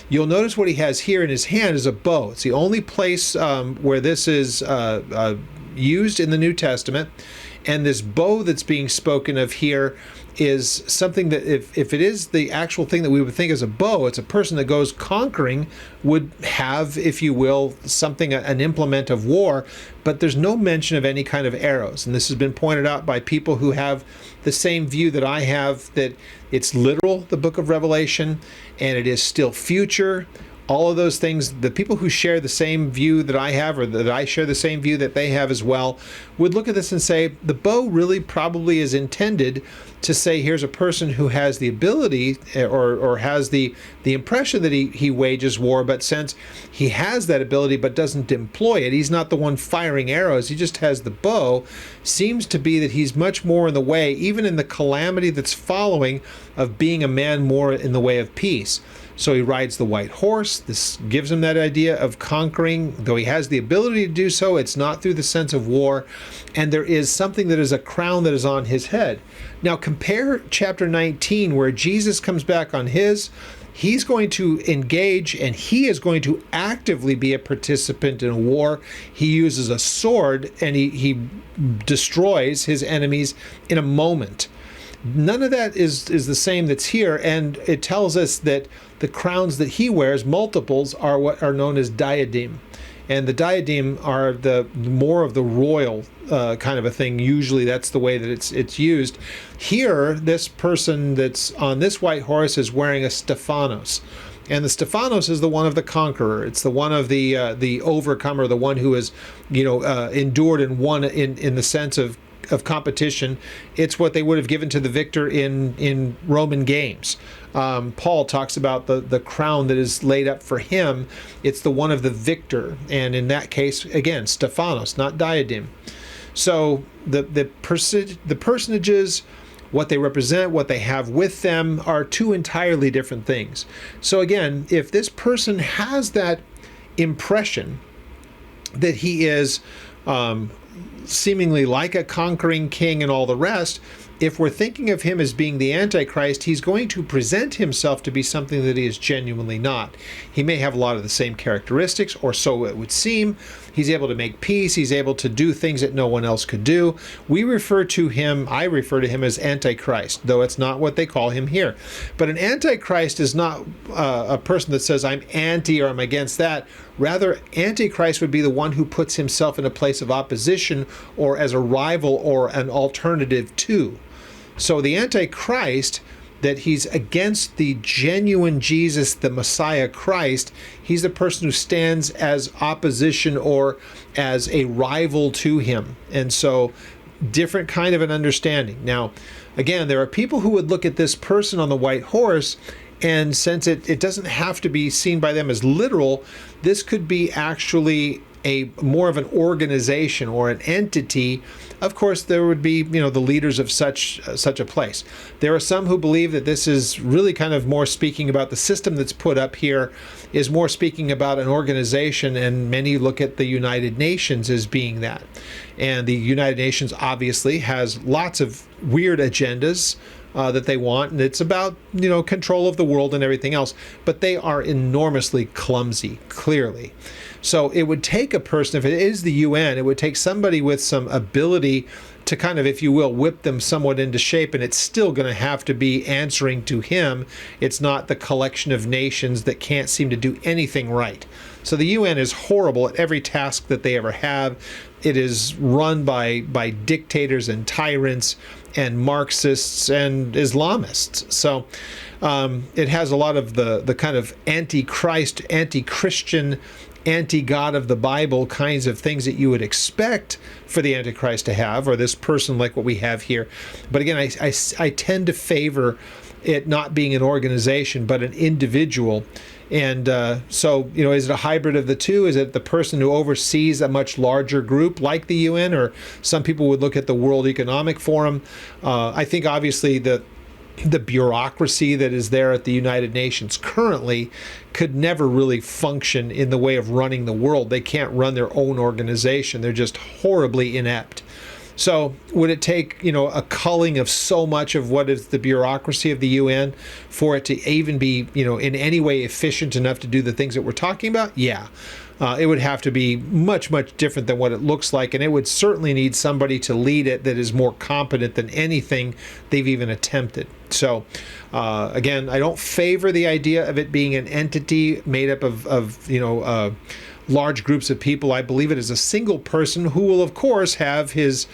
Speaker 1: You'll notice what he has here in his hand is a bow. It's the only place where this is used in the New Testament. And this bow that's being spoken of here is something that if it is the actual thing that we would think as a bow, it's a person that goes conquering would have, if you will, something, an implement of war, but there's no mention of any kind of arrows. And this has been pointed out by people who have the same view that I have, that it's literal, the book of Revelation, and it is still future. All of those things, the people who share the same view that I have, or that I share the same view that they have as well, would look at this and say, the bow really probably is intended to say, here's a person who has the ability or has the impression that he wages war, but since he has that ability but doesn't employ it, he's not the one firing arrows, he just has the bow, seems to be that he's much more in the way, even in the calamity that's following, of being a man more in the way of peace. So he rides the white horse. This gives him that idea of conquering. Though he has the ability to do so, it's not through the sense of war. And there is something that is a crown that is on his head. Now compare chapter 19, where Jesus comes back on his. He's going to engage, and he is going to actively be a participant in a war. He uses a sword, and he destroys his enemies in a moment. None of that is the same that's here, and it tells us that the crowns that he wears, multiples, are what are known as diadem. And the diadem are the more of the royal kind of a thing. Usually that's the way that it's used. Here, this person that's on this white horse is wearing a Stephanos. And the Stephanos is the one of the conqueror. It's the one of the overcomer, the one who has, endured and won in the sense of competition. It's what they would have given to the victor in Roman games. Paul talks about the crown that is laid up for him. It's the one of the victor, and in that case, again, Stephanos, not diadem. So the personages, what they represent, what they have with them, are two entirely different things. So again, if this person has that impression that he is seemingly like a conquering king and all the rest, if we're thinking of him as being the Antichrist, he's going to present himself to be something that he is genuinely not. He may have a lot of the same characteristics, or so it would seem. He's able to make peace. He's able to do things that no one else could do. I refer to him as Antichrist, though it's not what they call him here. But an Antichrist is not a person that says, I'm anti or I'm against that. Rather, Antichrist would be the one who puts himself in a place of opposition or as a rival or an alternative to. So the Antichrist, that he's against the genuine Jesus, the Messiah Christ, he's the person who stands as opposition or as a rival to him. And so different kind of an understanding. Now, again, there are people who would look at this person on the white horse, and since it doesn't have to be seen by them as literal, this could be actually a more of an organization or an entity. Of course, there would be, the leaders of such a place. There are some who believe that this is really kind of more speaking about the system that's put up here, is more speaking about an organization, and many look at the United Nations as being that. And the United Nations obviously has lots of weird agendas that they want, and it's about, control of the world and everything else, but they are enormously clumsy, clearly. So it would take a person, if it is the UN, it would take somebody with some ability to kind of, if you will, whip them somewhat into shape, and it's still going to have to be answering to him. It's not the collection of nations that can't seem to do anything right. So the UN is horrible at every task that they ever have. It is run by dictators and tyrants and Marxists and Islamists. So it has a lot of the kind of anti-Christ, anti-Christian, anti-God of the Bible kinds of things that you would expect for the Antichrist to have, or this person like what we have here. But again, I tend to favor it not being an organization, but an individual. And so, is it a hybrid of the two? Is it the person who oversees a much larger group like the UN, or some people would look at the World Economic Forum? I think obviously the bureaucracy that is there at the United Nations currently could never really function in the way of running the world. They can't run their own organization. They're just horribly inept. So would it take, a culling of so much of what is the bureaucracy of the UN for it to even be, in any way efficient enough to do the things that we're talking about? Yeah. It would have to be much, much different than what it looks like, and it would certainly need somebody to lead it that is more competent than anything they've even attempted. So, again, I don't favor the idea of it being an entity made up of large groups of people. I believe it is a single person who will, of course, have his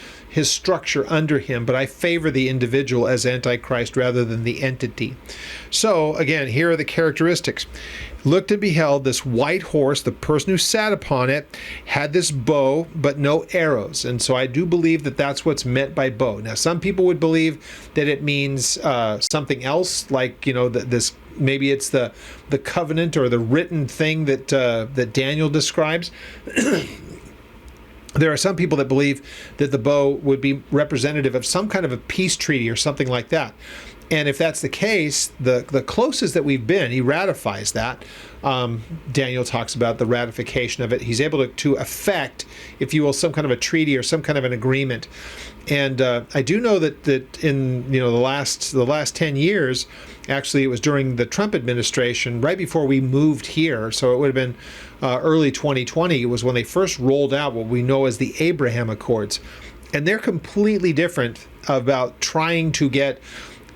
Speaker 1: structure under him, but I favor the individual as Antichrist rather than the entity. So, again, here are the characteristics. Looked and beheld this white horse. The person who sat upon it had this bow, but no arrows. And so I do believe that that's what's meant by bow. Now, some people would believe that it means something else, like, this maybe it's the covenant or the written thing that Daniel describes. There are some people that believe that the bow would be representative of some kind of a peace treaty or something like that. And if that's the case, the closest that we've been, he ratifies that. Daniel talks about the ratification of it. He's able to effect, if you will, some kind of a treaty or some kind of an agreement. And I do know that in the last 10 years, actually it was during the Trump administration, right before we moved here, so it would have been early 2020, was when they first rolled out what we know as the Abraham Accords. And they're completely different about trying to get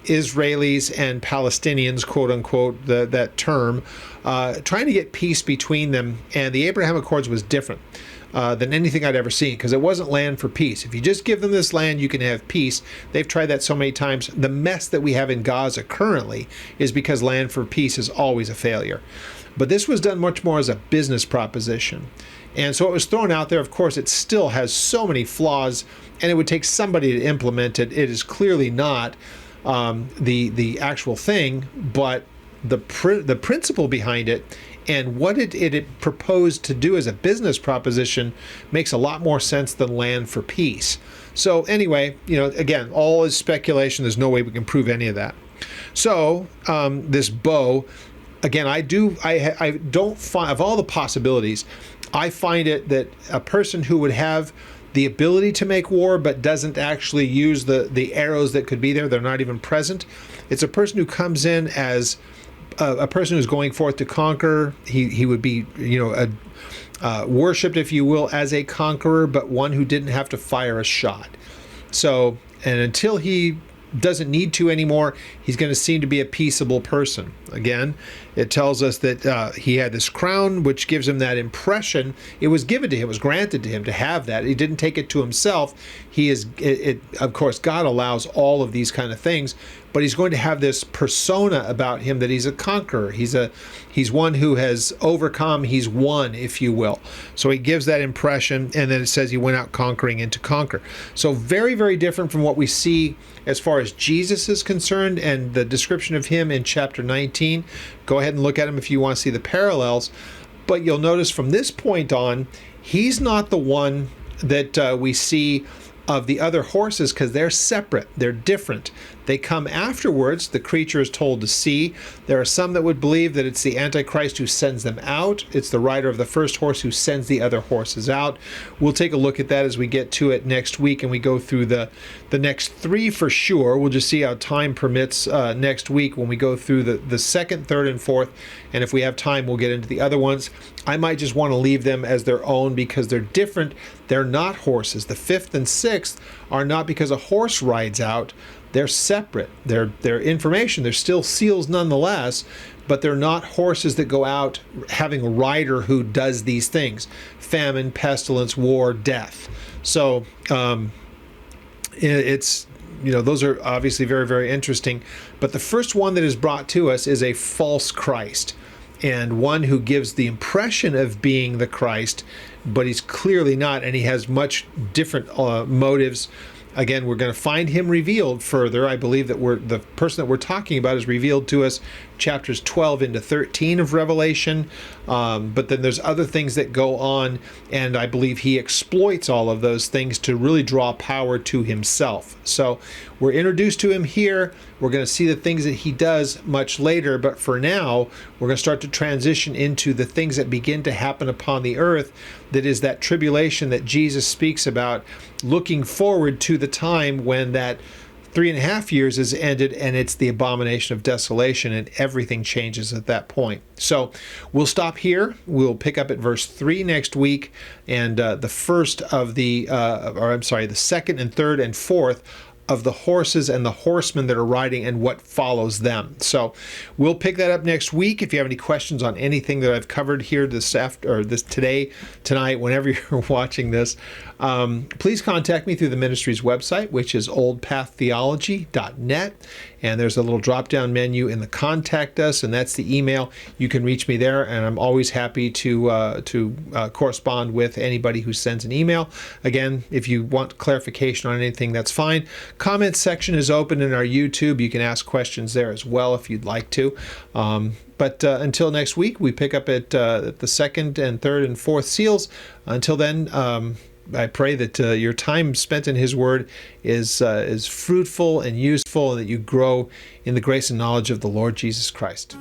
Speaker 1: Israelis and Palestinians, quote unquote, that term, trying to get peace between them. And the Abraham Accords was different than anything I'd ever seen, because it wasn't land for peace. If you just give them this land, you can have peace. They've tried that so many times. The mess that we have in Gaza currently is because land for peace is always a failure. But this was done much more as a business proposition. And so it was thrown out there. Of course, it still has so many flaws, and it would take somebody to implement it. It is clearly not the actual thing, but the principle behind it and what it proposed to do as a business proposition makes a lot more sense than land for peace. So anyway, again, all is speculation. There's no way we can prove any of that. So this bow, again, I don't find, of all the possibilities, I find it that a person who would have the ability to make war but doesn't actually use the arrows that could be there, they're not even present. It's a person who comes in as a person who's going forth to conquer. He would be, worshipped, if you will, as a conqueror, but one who didn't have to fire a shot. So, and until he doesn't need to anymore, he's going to seem to be a peaceable person. Again, it tells us that he had this crown, which gives him that impression. It was given to him, it was granted to him to have that. He didn't take it to himself. Of course, God allows all of these kind of things, but he's going to have this persona about him that he's a conqueror. He's one who has overcome. He's won, if you will. So he gives that impression, and then it says he went out conquering and to conquer. So very, very different from what we see as far as Jesus is concerned and the description of him in chapter 19. Go ahead and look at him if you want to see the parallels. But you'll notice from this point on, he's not the one that we see of the other horses, because they're separate. They're different. They come afterwards. The creature is told to see. There are some that would believe that it's the Antichrist who sends them out. It's the rider of the first horse who sends the other horses out. We'll take a look at that as we get to it next week, and we go through the next three for sure. We'll just see how time permits next week when we go through the second, third, and fourth. And if we have time, we'll get into the other ones. I might just want to leave them as their own because they're different. They're not horses. The fifth and sixth are not because a horse rides out. They're separate. They're information. They're still seals nonetheless, but they're not horses that go out having a rider who does these things: famine, pestilence, war, death. So it's, those are obviously very, very interesting. But the first one that is brought to us is a false Christ. and one who gives the impression of being the Christ, but he's clearly not, and he has much different motives. Again, we're going to find him revealed further. I believe that the person that we're talking about is revealed to us chapters 12 into 13 of Revelation. But then there's other things that go on, and I believe he exploits all of those things to really draw power to himself. So we're introduced to him here. We're going to see the things that he does much later, but for now, we're going to start to transition into the things that begin to happen upon the earth. That is that tribulation that Jesus speaks about, looking forward to the time when that 3.5 years is ended and it's the abomination of desolation, and everything changes at that point. So we'll stop here. We'll pick up at verse 3 next week, and the second and third and fourth of the horses and the horsemen that are riding and what follows them. So we'll pick that up next week. If you have any questions on anything that I've covered here tonight, whenever you're watching this, please contact me through the ministry's website, which is oldpaththeology.net. And there's a little drop-down menu in the Contact Us, and that's the email. You can reach me there, and I'm always happy to correspond with anybody who sends an email. Again, if you want clarification on anything, that's fine. Comment section is open in our YouTube. You can ask questions there as well if you'd like to. But until next week, we pick up at the second and third and fourth seals. Until then, I pray that your time spent in His Word is fruitful and useful, and that you grow in the grace and knowledge of the Lord Jesus Christ.